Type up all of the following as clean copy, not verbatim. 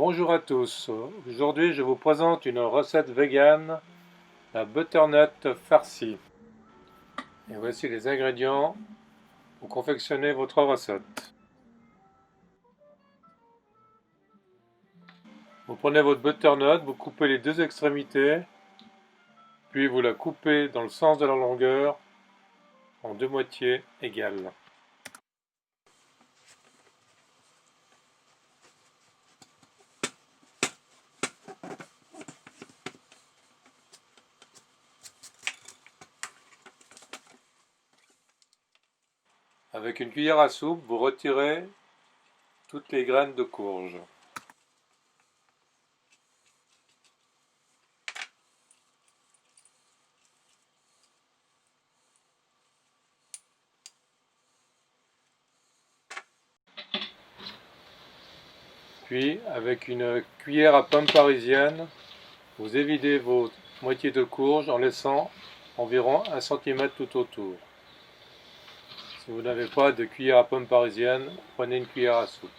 Bonjour à tous, aujourd'hui je vous présente une recette végane, la butternut farcie. Et voici les ingrédients pour confectionner votre recette. Vous prenez votre butternut, vous coupez les deux extrémités, puis vous la coupez dans le sens de la longueur en deux moitiés égales. Avec une cuillère à soupe, vous retirez toutes les graines de courge. Puis, avec une cuillère à pomme parisienne, vous évidez vos moitiés de courge en laissant environ 1 cm tout autour. Si vous n'avez pas de cuillère à pomme parisienne, prenez une cuillère à soupe.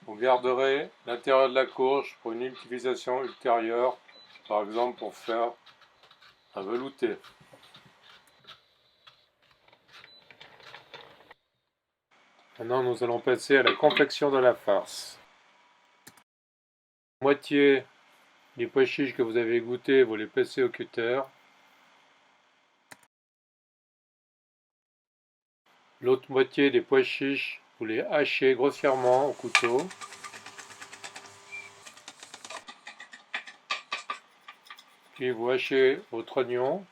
Vous garderez l'intérieur de la courge pour une utilisation ultérieure, par exemple pour faire un velouté. Maintenant, nous allons passer à la confection de la farce. La moitié des pois chiches que vous avez goûté, vous les passez au cutter. L'autre moitié des pois chiches, vous les hachez grossièrement au couteau. Puis vous hachez votre oignon.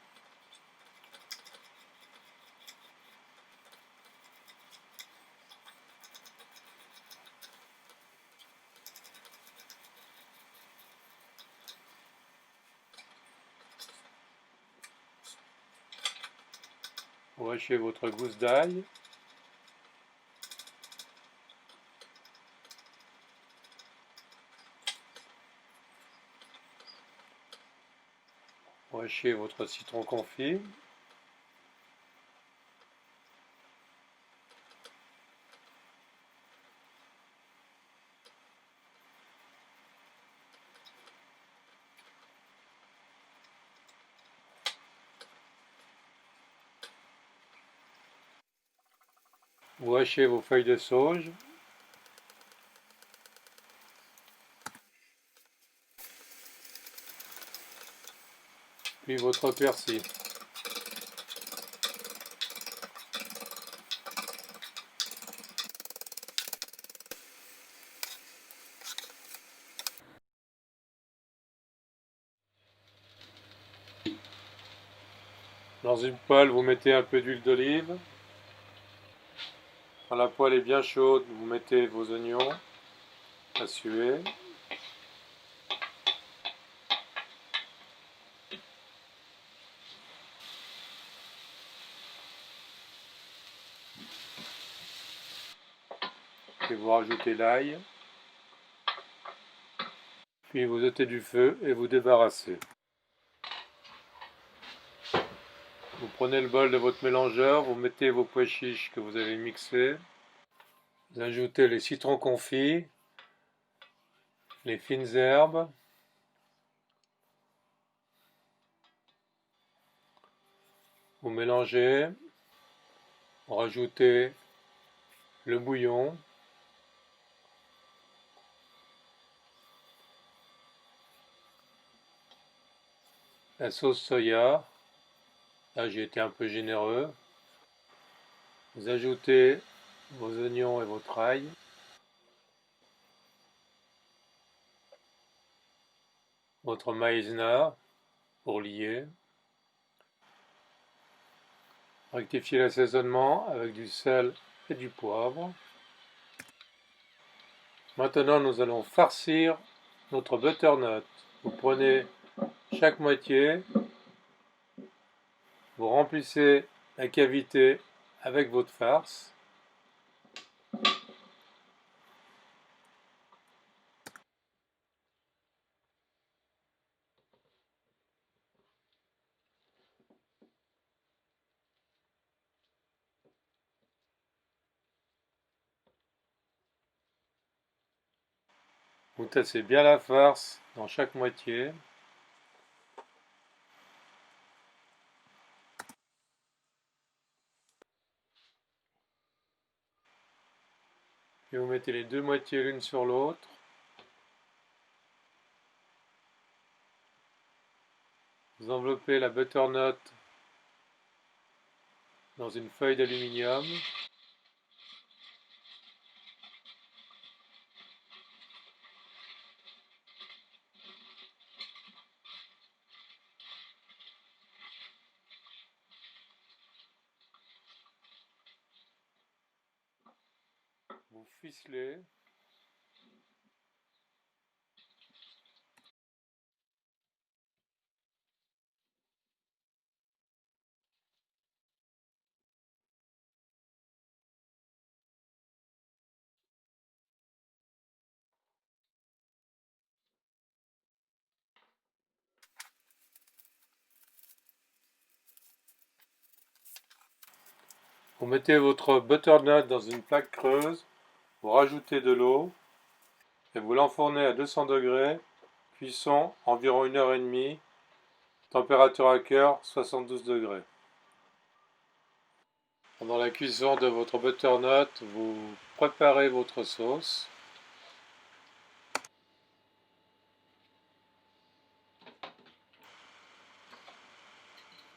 Vous hachez votre gousse d'ail. Vous hachez votre citron confit. Vous hachez vos feuilles de sauge. Puis votre persil. Dans une poêle, vous mettez un peu d'huile d'olive. Quand la poêle est bien chaude, vous mettez vos oignons à suer. Puis vous rajoutez l'ail. Puis vous ôtez du feu et vous débarrassez. Vous prenez le bol de votre mélangeur, vous mettez vos pois chiches que vous avez mixés. Vous ajoutez les citrons confits, les fines herbes. Vous mélangez. Vous rajoutez le bouillon. La sauce soya. Là, j'ai été un peu généreux. Vous ajoutez vos oignons et votre ail. Votre maïzena pour lier. Rectifiez l'assaisonnement avec du sel et du poivre. Maintenant, nous allons farcir notre butternut. Vous prenez chaque moitié, vous remplissez la cavité avec votre farce. Vous tassez bien la farce dans chaque moitié. Puis vous mettez les deux moitiés l'une sur l'autre. Vous enveloppez la butternut dans une feuille d'aluminium. Vous ficelez. Vous mettez votre butternut dans une plaque creuse, vous rajoutez de l'eau et vous l'enfournez à 200 degrés, cuisson environ 1h30, température à cœur 72 degrés. Pendant la cuisson de votre butternut, vous préparez votre sauce.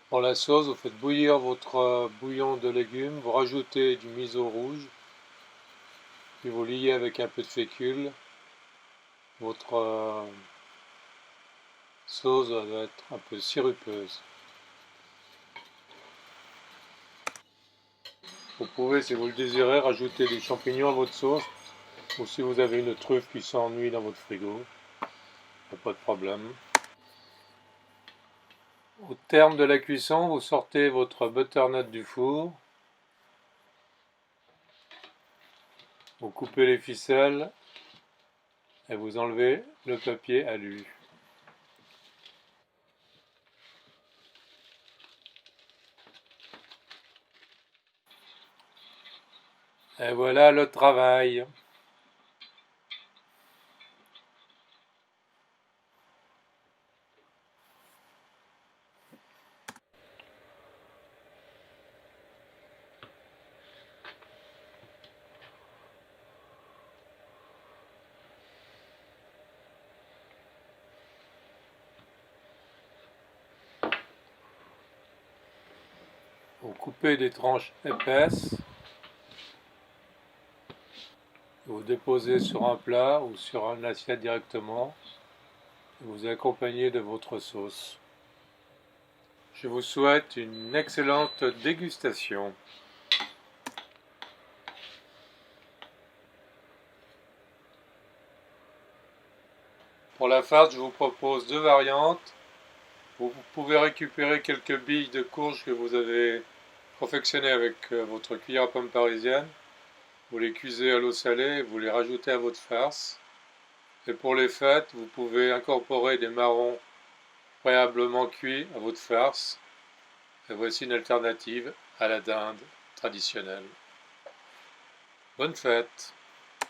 Pour la sauce, vous faites bouillir votre bouillon de légumes, vous rajoutez du miso rouge, puis vous liez avec un peu de fécule. Votre sauce doit être un peu sirupeuse. Vous pouvez, si vous le désirez, rajouter des champignons à votre sauce, ou si vous avez une truffe qui s'ennuie dans votre frigo, il n'y a pas de problème. Au terme de la cuisson, vous sortez votre butternut du four, vous coupez les ficelles et vous enlevez le papier alu. Et voilà le travail. Vous coupez des tranches épaisses, vous déposez sur un plat ou sur une assiette directement, et vous accompagnez de votre sauce. Je vous souhaite une excellente dégustation. Pour la farce, je vous propose deux variantes. Vous pouvez récupérer quelques billes de courge que vous avez confectionnées avec votre cuillère à pomme parisienne. Vous les cuisez à l'eau salée et vous les rajoutez à votre farce. Et pour les fêtes, vous pouvez incorporer des marrons préalablement cuits à votre farce. Et voici une alternative à la dinde traditionnelle. Bonne fête!